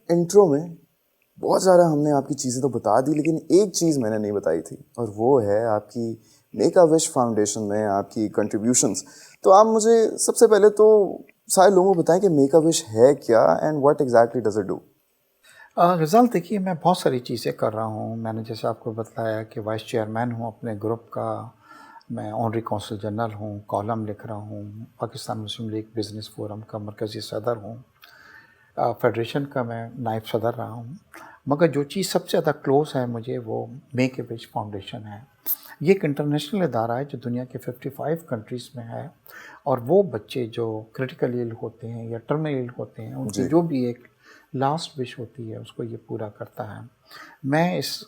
Intro में बहुत सारा हमने आपकी चीज़ें तो बता दी, लेकिन एक चीज़ मैंने नहीं बताई थी, और वो है आपकी मेक अ विश फाउंडेशन में आपकी कंट्रीब्यूशंस। तो आप मुझे सबसे पहले तो सारे लोगों को बताएं कि मेक अ विश है क्या and what exactly does it do. Result देखिए, मैं बहुत सारी चीज़ें कर रहा हूँ। मैंने जैसे आपको बताया कि वाइस चेयरमैन हूँ अपने ग्रुप का, मैं ऑनरी कौंसल जनरल हूँ, कॉलम लिख रहा हूँ, पाकिस्तान मुस्लिम लीग बिज़नेस फोरम का मरकज़ी सदर हूँ, फेडरेशन का मैं नायब सदर रहा हूँ। मगर जो चीज़ सबसे ज़्यादा क्लोज़ है मुझे, वो मेक ए विश फाउंडेशन है। ये एक इंटरनेशनल इदारा है जो दुनिया के 55 कंट्रीज़ में है, और वो बच्चे जो क्रिटिकल इल होते हैं या टर्मिनल इल होते हैं, उनकी जी जो भी एक लास्ट विश होती है उसको ये पूरा करता है। मैं इस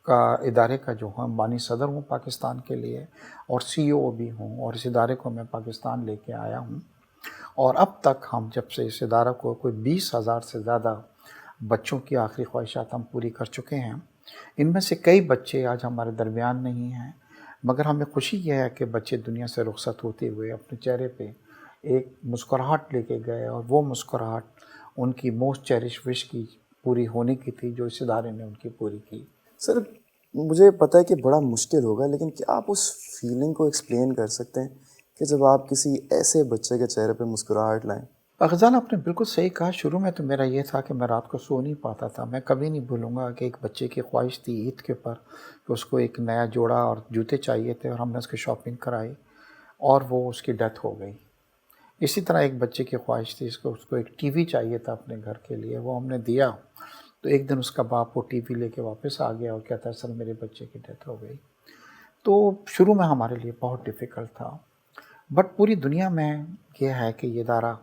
इदारे का जो हूँ बानी सदर हूँ पाकिस्तान के लिए, और सीईओ भी हूँ, और इस इदारे को मैं पाकिस्तान लेके आया हूँ। और अब तक हम जब से इस इदारा को कोई 20,000 से ज़्यादा बच्चों की आखिरी ख्वाहिशात हम पूरी कर चुके हैं। इनमें से कई बच्चे आज हमारे दरमियान नहीं हैं, मगर हमें खुशी यह है कि बच्चे दुनिया से रुखसत होते हुए अपने चेहरे पे एक मुस्कुराहट लेके गए, और वो मुस्कुराहट उनकी मोस्ट चेरिश विश की पूरी होने की थी, जो इस इदारे ने उनकी पूरी की। सर, मुझे पता है कि बड़ा मुश्किल होगा, लेकिन क्या आप उस फीलिंग को एक्सप्लेन कर सकते हैं कि जब आप किसी ऐसे बच्चे के चेहरे पे मुस्कुराहट लाएं। अग़ज़ाल, आपने बिल्कुल सही कहा। शुरू में तो मेरा ये था कि मैं रात को सो नहीं पाता था। मैं कभी नहीं भूलूँगा कि एक बच्चे की ख्वाहिश थी ईद के ऊपर कि उसको एक नया जोड़ा और जूते चाहिए थे, और हमने उसकी शॉपिंग कराई, और वो उसकी डेथ हो गई। इसी तरह एक बच्चे की ख्वाहिश थी, इसको उसको एक टीवी चाहिए था अपने घर के लिए, वो हमने दिया। तो एक दिन उसका बाप वो टीवी लेके वापस आ गया और कहता है, सर मेरे बच्चे की डेथ हो गई। तो शुरू में हमारे लिए बहुत डिफ़िकल्ट था, बट पूरी दुनिया में ये है कि ये इदारा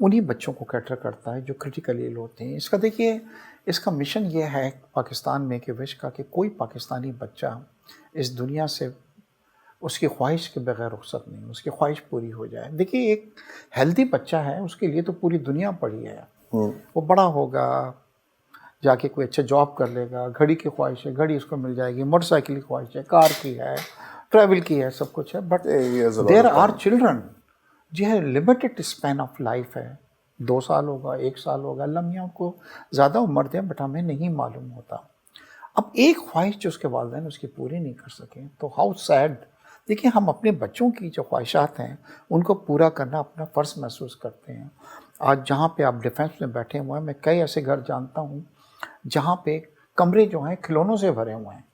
उन्हीं बच्चों को कैटर करता है जो क्रिटिकली इल होते हैं। इसका देखिए, इसका मिशन ये है पाकिस्तान में कि विश का कि कोई पाकिस्तानी बच्चा इस दुनिया से उसकी ख्वाहिश के बगैर रुखसत नहीं, उसकी ख्वाहिश पूरी हो जाए। देखिए, एक हेल्दी बच्चा है, उसके लिए तो पूरी दुनिया पड़ी है। हम्म। वो बड़ा होगा, जाके कोई अच्छा जॉब कर लेगा, घड़ी की ख्वाहिश है, घड़ी उसको मिल जाएगी, मोटरसाइकिल की ख्वाहिश है, कार की है, ट्रैवल की है, सब कुछ है। But He has a lot there of are time. Children जो है लिमिटेड स्पैन ऑफ लाइफ है। 2 साल होगा, 1 साल होगा, अल्लाह मियाँ उनको ज़्यादा उम्र दें, बट हमें नहीं मालूम होता। अब एक ख्वाहिश जो उसके वालिदैन उसकी पूरी नहीं कर सके, तो हाउ सैड। देखिए, हम अपने बच्चों की जो ख्वाहिशात हैं उनको पूरा करना अपना फ़र्ज़ महसूस करते हैं। आज जहाँ पे आप डिफेंस में बैठे हुए हैं, मैं कई ऐसे घर जानता हूँ जहाँ पे कमरे जो हैं खिलौनों से भरे हुए हैं,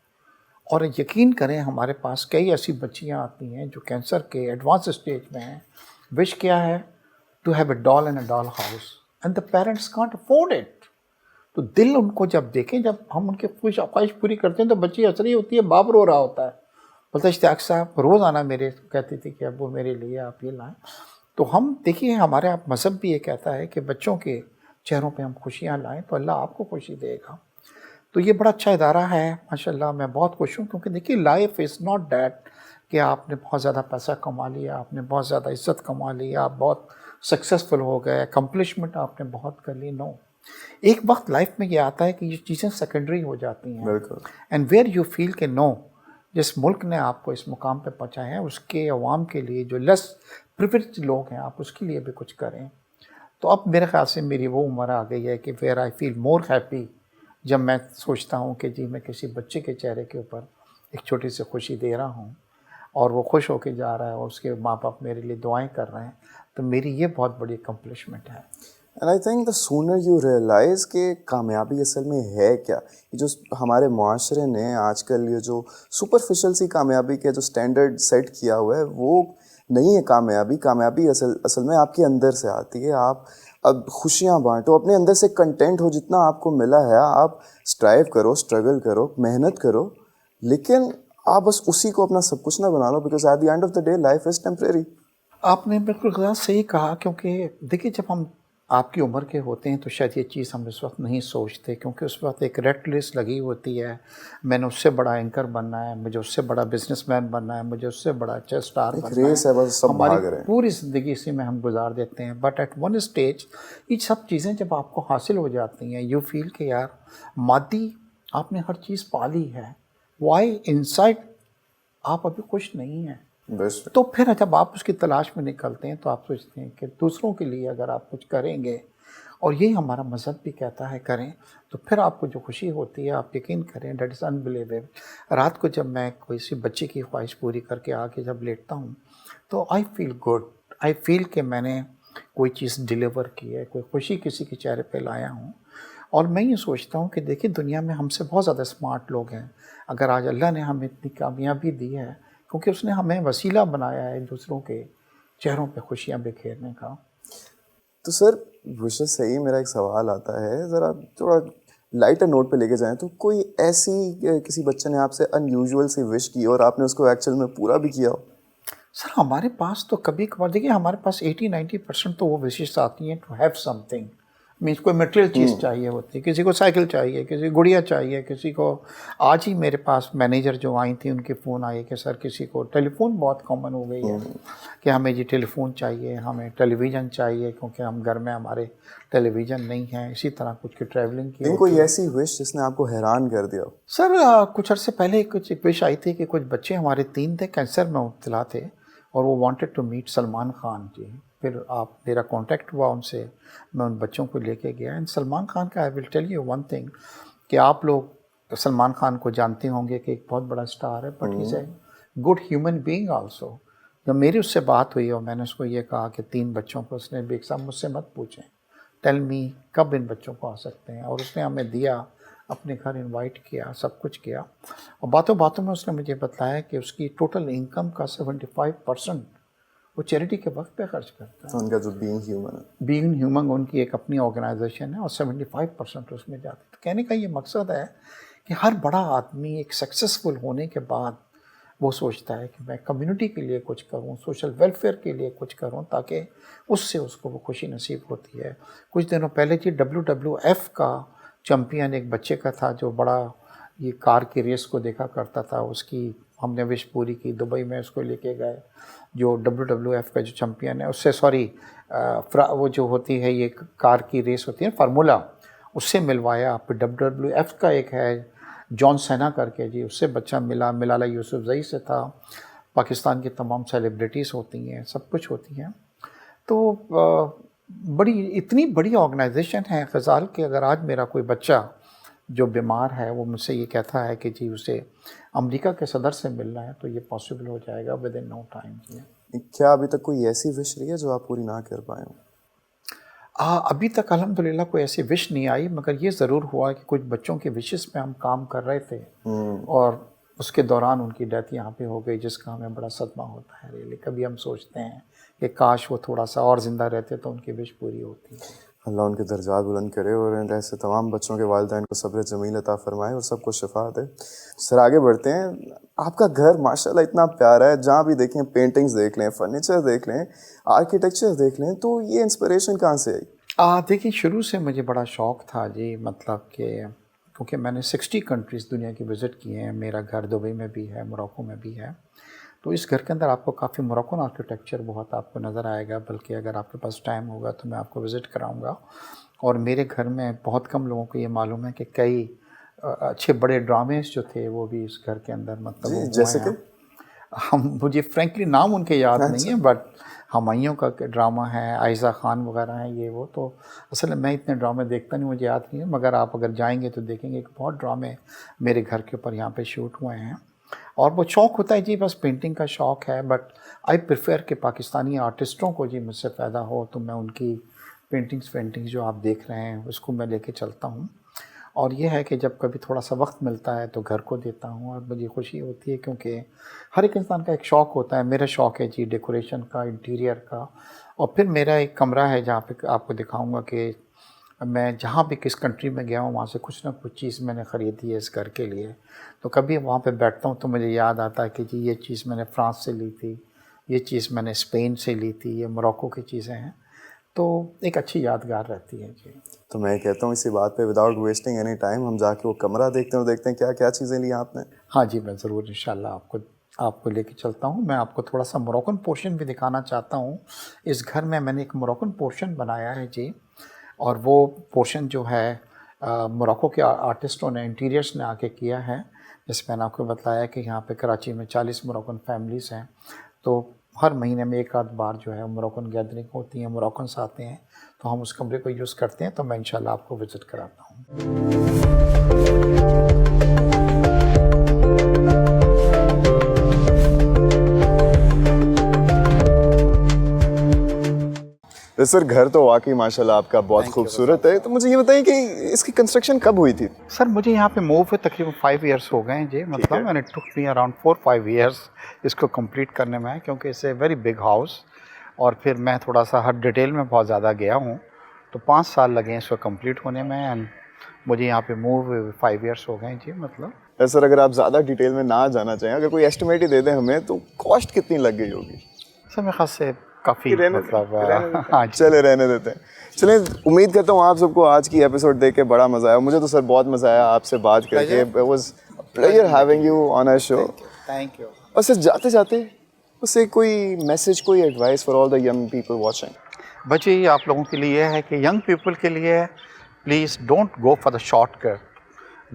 और यकीन करें हमारे पास कई ऐसी बच्चियाँ आती हैं जो कैंसर के एडवांस स्टेज में हैं। विश क्या है? To have a doll in a doll house, and the parents can't afford it. तो दिल उनको जब देखें, जब हम उनकी ख्वाहिश पूरी करते हैं, तो बच्ची हंस रही होती है, बाप रो रहा होता है। बोलता है, इश्तियाक साहब रोज़ आना मेरे, कहती थी कि अब्बू मेरे लिए आप ये लाएँ। तो हम देखिए, हमारे आप मज़हब भी ये कहता है कि बच्चों के चेहरों पे हम खुशियाँ लाएँ तो अल्लाह आपको खुशी देगा। तो ये बड़ा अच्छा इदारा है, माशाल्लाह। मैं बहुत खुश हूँ, क्योंकि देखिए, लाइफ़ इज़ नॉट दैट कि आपने बहुत ज़्यादा पैसा कमा लिया, आपने बहुत ज़्यादा इज़्ज़त कमा ली, आप बहुत सक्सेसफुल हो गए, अकम्प्लिशमेंट आपने बहुत कर ली। नो, एक वक़्त लाइफ़ में ये आता है कि ये चीज़ें सेकेंडरी हो जाती हैं, बिल्कुल। एंड वेयर यू फ़ील कि नो, जिस मुल्क ने आपको इस मुकाम पे पहुँचाया है, उसके अवाम के लिए, जो लेस प्रिविलेज्ड लोग हैं, आप उसके लिए भी कुछ करें। तो अब मेरे ख़्याल से मेरी वो उम्र आ गई है कि where I feel more happy, जब मैं सोचता हूँ कि जी मैं किसी बच्चे के चेहरे के ऊपर एक छोटी सी खुशी दे रहा हूँ, और वो खुश होके जा रहा है, और उसके माँ-बाप मेरे लिए दुआएँ कर रहे हैं, तो मेरी ये बहुत बड़ी अकम्प्लिशमेंट है। And I think the sooner you realise कि कामयाबी असल में है क्या। ये जो हमारे माशरे ने आजकल ये जो सुपरफिशियल सी कामयाबी के जो स्टैंडर्ड सेट किया हुआ है, वो नहीं है कामयाबी। कामयाबी असल असल में आपके अंदर से आती है। आप अब खुशियाँ बांटो, अपने अंदर से कंटेंट हो, जितना आपको मिला है आप स्ट्राइव करो, स्ट्रगल करो, मेहनत करो, लेकिन आप बस उसी को अपना सब कुछ ना बना लो, because at the end of the day life is temporary. आपने बिल्कुल ग़लत सही कहा, क्योंकि देखिए, जब हम आपकी उम्र के होते हैं तो शायद ये चीज़ हम इस वक्त नहीं सोचते, क्योंकि उस वक्त एक रेट रेस लगी होती है। मैंने उससे बड़ा एंकर बनना है, मुझे उससे बड़ा बिजनेसमैन बनना है, मुझे उससे बड़ा अच्छा स्टार एक बनना है। रेस है, बस सब हमारी भाग रहे हैं। पूरी ज़िंदगी इसी में हम गुजार देते हैं, बट एट वन स्टेज ये सब चीज़ें जब आपको हासिल हो जाती हैं, यू फील कि यार मादी आपने हर चीज़ पा ली है, वाई इनसाइड आप अभी खुश नहीं हैं। बस तो फिर जब आप उसकी तलाश में निकलते हैं, तो आप सोचते हैं कि दूसरों के लिए अगर आप कुछ करेंगे और यही हमारा मज़हब भी कहता है करें, तो फिर आपको जो खुशी होती है आप यकीन करें दैट इज़ अनबिलीवेबल। रात को जब मैं कोई सी बच्चे की ख्वाहिश पूरी करके आके जब लेटता हूँ, तो I feel good, I feel कि मैंने कोई चीज़ डिलीवर की है, कोई खुशी किसी के चेहरे पे लाया हूँ। और मैं ये सोचता हूँ कि देखिए दुनिया में हमसे बहुत ज़्यादा स्मार्ट लोग हैं। अगर आज अल्लाह ने हमें इतनी कामयाबी दी है, क्योंकि उसने हमें वसीला बनाया है दूसरों के चेहरों पे खुशियाँ बिखेरने का। तो सर विशेष से ही मेरा एक सवाल आता है, ज़रा थोड़ा लाइटर नोट पे लेके जाएं, तो कोई ऐसी किसी बच्चे ने आपसे अनयूजुअल सी विश की और आपने उसको एक्चुअल में पूरा भी किया हो? सर हमारे पास तो कभी-कभार देखिए हमारे पास 80-90% तो वो विशेष आती हैं टू हैव समथिंग। मीन्स कोई मटेरियल चीज़ चाहिए होती है, किसी को साइकिल चाहिए, किसी को गुड़िया चाहिए, किसी को आज ही मेरे पास मैनेजर जो आई थी उनके फ़ोन आए कि सर किसी को टेलीफ़ोन बहुत कॉमन हो गई है कि हमें जी टेलीफ़ोन चाहिए, हमें टेलीविज़न चाहिए क्योंकि हम घर में हमारे टेलीविज़न नहीं है। इसी तरह कुछ की ट्रैवलिंग की लेकिन होती कोई है। ऐसी विश जिसने आपको हैरान कर दिया हो? सर कुछ अरसे पहले कुछ एक विश आई थी कि कुछ बच्चे हमारे 3 थे, कैंसर में मुब्तला थे और वो wanted to meet Salman Khan ji. फिर आप मेरा कांटेक्ट हुआ उनसे, मैं उन बच्चों को लेके गया एंड सलमान खान का I will tell you one thing कि आप लोग सलमान खान को जानते होंगे कि एक बहुत बड़ा स्टार है, but he is a good human being also. जब मेरी उससे बात हुई और मैंने उसको ये कहा कि 3 बच्चों को, उसने भी एक साहब मुझसे मत पूछें, टेल मी कब इन बच्चों को आ सकते हैं, और उसने हमें दिया, अपने घर इनवाइट किया, सब कुछ किया। और बातों बातों में उसने मुझे बताया कि उसकी टोटल इनकम का 75% वो चैरिटी के वक्त पे खर्च करता तो है। उनका जो बीइंग ह्यूमन है। बीइंग ह्यूमन उनकी एक अपनी ऑर्गेनाइजेशन है और 75% उसमें जाते हैं। तो कहने का ये मकसद है कि हर बड़ा आदमी एक सक्सेसफुल होने के बाद वो सोचता है कि मैं कम्युनिटी के लिए कुछ करूं, सोशल वेलफेयर के लिए कुछ करूं, ताकि उससे उसको वो खुशी नसीब होती है। कुछ दिनों पहले जी WWF का चैम्पियन एक बच्चे का था जो बड़ा ये कार की रेस को देखा करता था, उसकी हमने विश पूरी की, दुबई में उसको लेके गए। जो WWF का जो चैम्पियन है उससे, सॉरी वो जो होती है ये कार की रेस होती है फार्मूला, उससे मिलवाया। फिर WWF का एक है जॉन सेना करके जी, उससे बच्चा मिला, मलाला यूसुफ़ज़ई से था। पाकिस्तान की तमाम सेलिब्रिटीज़ होती हैं, सब कुछ होती हैं। तो बड़ी इतनी बड़ी ऑर्गेनाइजेशन है ग़ज़ाल कि अगर आज मेरा कोई बच्चा जो बीमार है वो मुझसे ये कहता है कि जी उसे अमेरिका के सदर से मिलना है, तो ये पॉसिबल हो जाएगा विद इन नो टाइम जी। क्या अभी तक कोई ऐसी विश रही है जो आप पूरी ना कर पाए हो? अभी तक अल्हम्दुलिल्लाह कोई ऐसी विश नहीं आई, मगर ये ज़रूर हुआ कि कुछ बच्चों के विशेस पे हम काम कर रहे थे और उसके दौरान उनकी डेथ यहाँ पे हो गई, जिसका हमें बड़ा सदमा होता है रियली। कभी हम सोचते हैं कि काश वो थोड़ा सा और ज़िंदा रहते तो उनकी विश पूरी होती। अल्लाह उनके दर्जात बुलंद करे और ऐसे तमाम बच्चों के वालिदैन को सब्र जमील अता फरमाए और सबको शिफा दे। सर आगे बढ़ते हैं। आपका घर माशाल्लाह इतना प्यारा है, जहाँ भी देखें पेंटिंग्स देख लें, फर्नीचर देख लें, आर्किटेक्चर देख लें, तो ये इंस्पिरेशन कहाँ से आई? देखिए शुरू से मुझे बड़ा शौक़ था जी, मतलब कि क्योंकि मैंने 60 कंट्रीज़ दुनिया की विज़िट किए हैं। मेरा घर दुबई में भी है, मोरक्को में भी है। तो इस घर के अंदर आपको काफ़ी मोरक्कन आर्किटेक्चर बहुत आपको नज़र आएगा, बल्कि अगर आपके पास टाइम होगा तो मैं आपको विज़िट कराऊंगा। और मेरे घर में बहुत कम लोगों को ये मालूम है कि कई अच्छे बड़े ड्रामेस जो थे वो भी इस घर के अंदर मतलब वो जी, हुए जैसे कि? हैं। हम मुझे फ्रैंकली नाम उनके याद नहीं अच्छा। है, बट हुमायूं का ड्रामा है, आयज़ा खान वगैरह हैं ये वो। तो असल में मैं इतने ड्रामे देखता नहीं, मुझे याद नहीं है, मगर आप अगर जाएंगे तो देखेंगे कि बहुत ड्रामे मेरे घर के ऊपर यहाँ पे शूट हुए हैं। और वो शौक़ होता है जी, बस पेंटिंग का शौक़ है, बट आई प्रेफर कि पाकिस्तानी आर्टिस्टों को जी मुझसे फ़ायदा हो, तो मैं उनकी पेंटिंग्स जो आप देख रहे हैं उसको मैं लेके चलता हूँ। और ये है कि जब कभी थोड़ा सा वक्त मिलता है तो घर को देता हूँ और मुझे खुशी होती है, क्योंकि हर एक इंसान का एक शौक़ होता है। मेरा शौक़ है जी डेकोरेशन का, इंटीरियर का। और फिर मेरा एक कमरा है जहाँ पे आपको दिखाऊंगा कि मैं जहाँ भी किस कंट्री में गया हूँ वहाँ से कुछ ना कुछ चीज़ मैंने ख़रीदी है इस घर के लिए। तो कभी वहाँ पे बैठता हूँ तो मुझे याद आता है कि जी ये चीज़ मैंने फ्रांस से ली थी, ये चीज़ मैंने स्पेन से ली थी, ये मोरक्को की चीज़ें हैं। तो एक अच्छी यादगार रहती है जी। तो मैं कहता हूँ इसी बात पे विदाउट वेस्टिंग एनी टाइम हम जाके वो कमरा देखते हैं और देखते हैं क्या क्या चीज़ें ली आपने। हाँ जी, मैं ज़रूर इंशाल्लाह आपको लेके चलता हूँ। मैं आपको थोड़ा-सा मोरक्कन पोर्शन भी दिखाना चाहता हूँ। इस घर में मैंने एक मोरक्कन पोर्शन बनाया है जी, और वो पोर्शन जो है मोरक्को के आर्टिस्टों ने, इंटीरियर्स ने आके किया है। जैसे मैंने आपको बताया कि यहाँ पे कराची में 40 मोरक्कन फैमिलीज़ हैं। तो हर महीने में एक आध बार जो है मोरक्कन गैदरिंग होती है, मोरक्कन्स आते हैं, तो हम उस कमरे को यूज़ करते हैं। तो मैं इंशाल्लाह आपको विज़िट कराता हूँ। तो सर घर तो वाकई माशाल्लाह आपका बहुत खूबसूरत है। तो मुझे ये बताइए कि इसकी कंस्ट्रक्शन कब हुई थी? सर मुझे यहाँ पे मूव हुए तकरीबन 5 इयर्स हो गए हैं जी, मतलब मैंने टुक मी अराउंड 4-5 इयर्स इसको कंप्लीट करने में, क्योंकि it's a very big house. और फिर मैं थोड़ा सा हर डिटेल में बहुत ज़्यादा गया हूँ, तो 5 साल लगे हैं इसको कंप्लीट होने में। एंड मुझे यहाँ पे मूव 5 इयर्स हो गए हैं जी, मतलब। सर अगर आप ज़्यादा डिटेल में ना जाना चाहें, अगर कोई एस्टिमेट ही दे दें हमें, तो कॉस्ट कितनी लग गई होगी? सर मेरे ख्याल से काफ़ी, मतलब हाँ चले रहने देते हैं। चलें, उम्मीद करता हूँ आप सबको आज की एपिसोड देख के बड़ा मज़ा आया। मुझे तो सर बहुत मज़ा आया आपसे बात करके। It was pleasure having you on our show. Thank you. और सर जाते जाते उससे कोई मैसेज, कोई advice for all the young people watching? बच्चे ये आप लोगों के लिए है कि यंग पीपल के लिए, please don't go for the shortcut,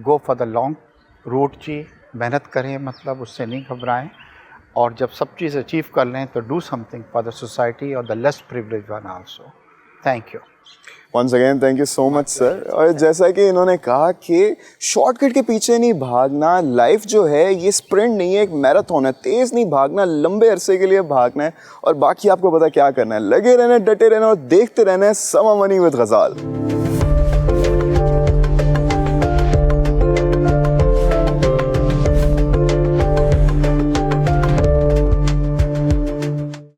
go for the long route जी। मेहनत करें, मतलब उससे नहीं घबराएं। और जब सब चीज़ अचीव कर लें तो do something for the society और the less privilege one also. Thank you. Once again thank you so much sir. और जैसा कि इन्होंने कहा कि शॉर्टकट के पीछे नहीं भागना, लाइफ जो है ये स्प्रिंट नहीं है, एक मैराथन है। तेज़ नहीं भागना, लंबे अरसे के लिए भागना है। और बाकी आपको पता क्या करना है, लगे रहना, डटे रहना और देखते रहना है समा मनी विद गज़ाल।